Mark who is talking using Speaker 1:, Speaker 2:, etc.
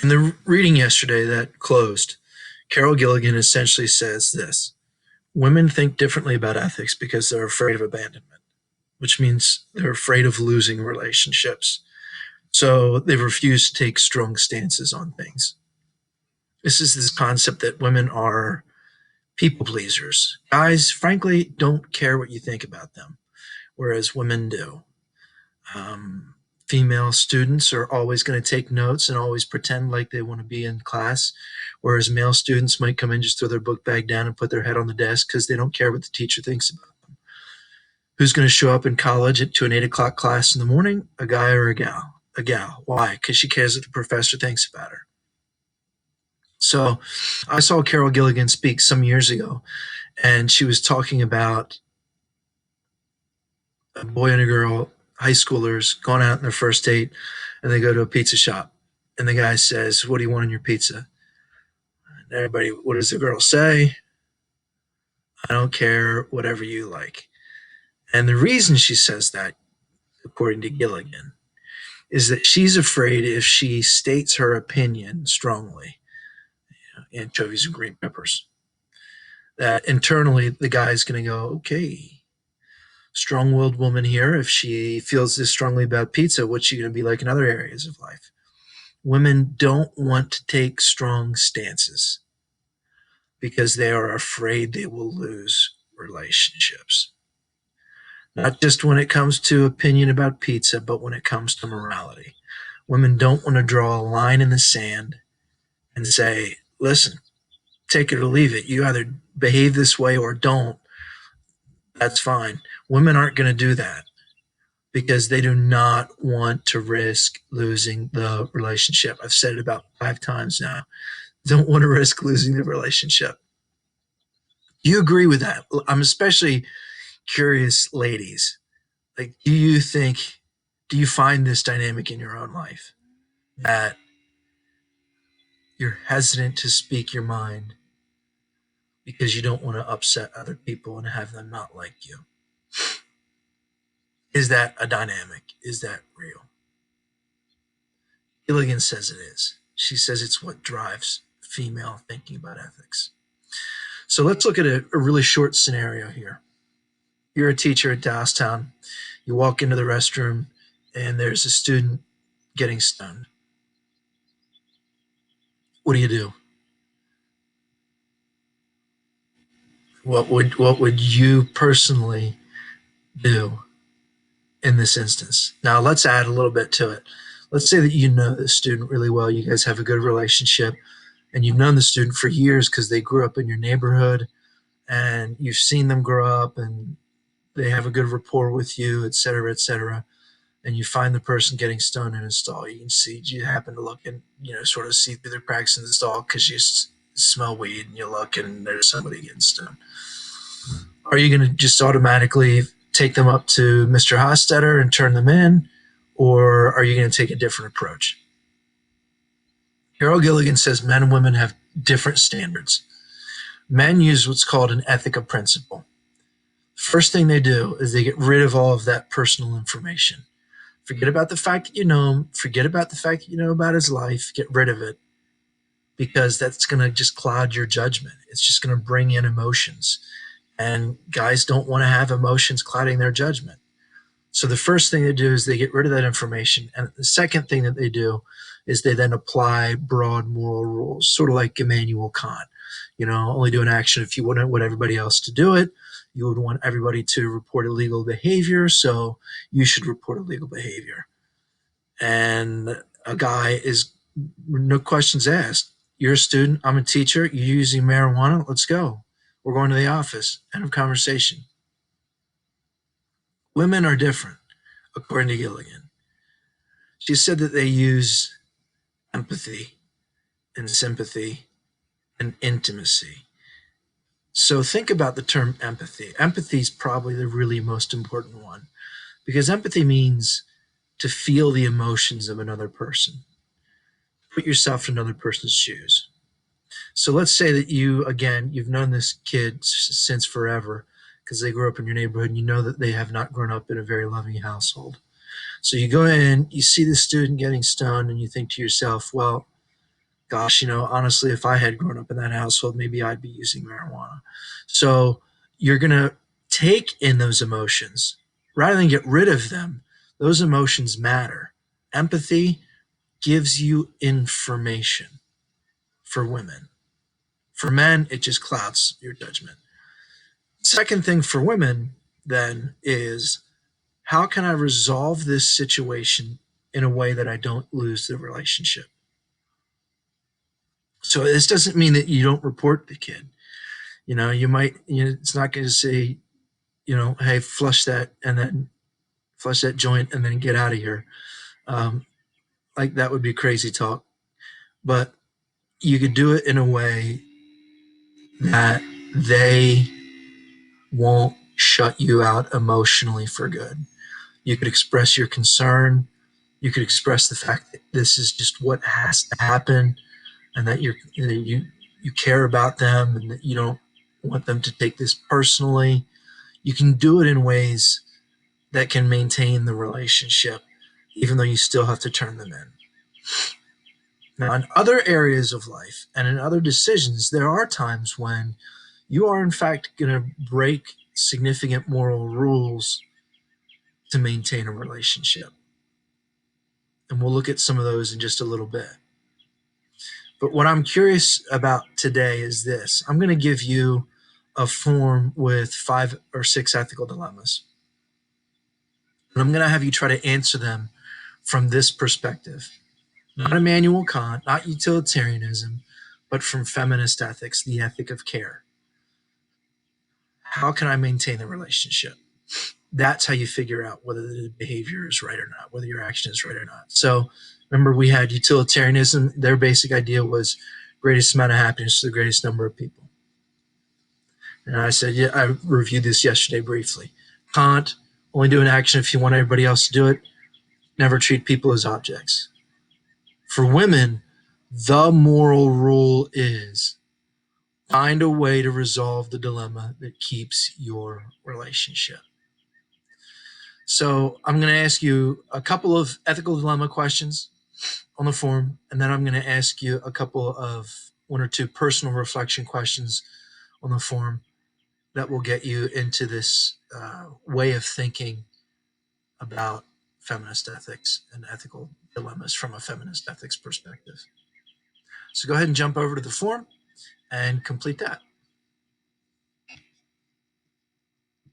Speaker 1: In the reading yesterday that closed, Carol Gilligan essentially says this: women think differently about ethics because they're afraid of abandonment, which means they're afraid of losing relationships. So they refuse to take strong stances on things. This is this concept that women are people pleasers. Guys, frankly, don't care what you think about them, whereas women do. Um, Female students are always going to take notes and always pretend like they want to be in class, whereas male students might come in, just throw their book bag down and put their head on the desk because they don't care what the teacher thinks about them. Who's going to show up in college to an 8 o'clock class in the morning? A guy or a gal? A gal. Why? Because she cares what the professor thinks about her. So I saw Carol Gilligan speak some years ago, and she was talking about a boy and a girl, high schoolers, going out on their first date, and they go to a pizza shop. And the guy says, "What do you want on your pizza?" And everybody, what does the girl say? "I don't care, whatever you like." And the reason she says that, according to Gilligan, is that she's afraid if she states her opinion strongly, anchovies and green peppers, that internally the guy's going to go, okay, strong willed woman here. If she feels this strongly about pizza, what's she going to be like in other areas of life? Women don't want to take strong stances because they are afraid they will lose relationships. Not just when it comes to opinion about pizza, but when it comes to morality. Women don't want to draw a line in the sand and say, listen, take it or leave it. You either behave this way or don't. That's fine. Women aren't going to do that because they do not want to risk losing the relationship. I've said it about 5 times now. Don't want to risk losing the relationship. Do you agree with that? I'm especially curious, ladies. Like, do you find this dynamic in your own life? That you're hesitant to speak your mind because you don't want to upset other people and have them not like you. Is that a dynamic? Is that real? Gilligan says it is. She says it's what drives female thinking about ethics. So let's look at a really short scenario here. You're a teacher at Downtown. You walk into the restroom and there's a student getting stoned. What do you do? What would you personally do in this instance? Now let's add a little bit to it. Let's say that you know the student really well. You guys have a good relationship, and you've known the student for years because they grew up in your neighborhood, and you've seen them grow up, and they have a good rapport with you, et cetera, et cetera. And you find the person getting stoned in a stall. You can see, you happen to look and, sort of see through the cracks in the stall because you smell weed and you look and there's somebody getting stoned. Are you going to just automatically take them up to Mr. Hostetter and turn them in? Or are you going to take a different approach? Carol Gilligan says men and women have different standards. Men use what's called an ethical principle. First thing they do is they get rid of all of that personal information. Forget about the fact that you know him. Forget about the fact that you know about his life. Get rid of it, because that's going to just cloud your judgment. It's just going to bring in emotions. And guys don't want to have emotions clouding their judgment. So the first thing they do is they get rid of that information. And the second thing that they do is they then apply broad moral rules, sort of like Immanuel Kant. Only do an action if you wouldn't want everybody else to do it. You would want everybody to report illegal behavior, so you should report illegal behavior. And a guy is, no questions asked. You're a student, I'm a teacher, you're using marijuana, let's go. We're going to the office. End of conversation. Women are different, according to Gilligan. She said that they use empathy and sympathy and intimacy. So think about the term empathy. Empathy is probably the really most important one, because empathy means to feel the emotions of another person. Put yourself in another person's shoes. So let's say that you've known this kid since forever because they grew up in your neighborhood, and you know that they have not grown up in a very loving household. So you go in, you see the student getting stoned, and you think to yourself, well, gosh, honestly, if I had grown up in that household, maybe I'd be using marijuana. So you're going to take in those emotions rather than get rid of them. Those emotions matter. Empathy gives you information for women. For men, it just clouds your judgment. Second thing for women, then, is how can I resolve this situation in a way that I don't lose the relationship? So this doesn't mean that you don't report the kid. You might, it's not going to say, hey, flush that joint and then get out of here. Um, like that would be crazy talk. But you could do it in a way that they won't shut you out emotionally for good. You could express your concern. You could express the fact that this is just what has to happen, and that you care about them, and that you don't want them to take this personally. You can do it in ways that can maintain the relationship, even though you still have to turn them in. Now, in other areas of life and in other decisions, there are times when you are, in fact, going to break significant moral rules to maintain a relationship. And we'll look at some of those in just a little bit. But what I'm curious about today is this: I'm going to give you a form with 5 or 6 ethical dilemmas. And I'm going to have you try to answer them from this perspective. Not Immanuel Kant, not utilitarianism, but from feminist ethics, the ethic of care. How can I maintain the relationship? That's how you figure out whether the behavior is right or not, whether your action is right or not. So remember, we had utilitarianism. Their basic idea was greatest amount of happiness to the greatest number of people. And I said, yeah, I reviewed this yesterday briefly. Kant, only do an action if you want everybody else to do it. Never treat people as objects. For women, the moral rule is find a way to resolve the dilemma that keeps your relationship. So I'm going to ask you a couple of ethical dilemma questions on the form, and then I'm going to ask you a couple of 1 or 2 personal reflection questions on the form that will get you into this way of thinking about feminist ethics and ethical dilemmas from a feminist ethics perspective. So go ahead and jump over to the form and complete that.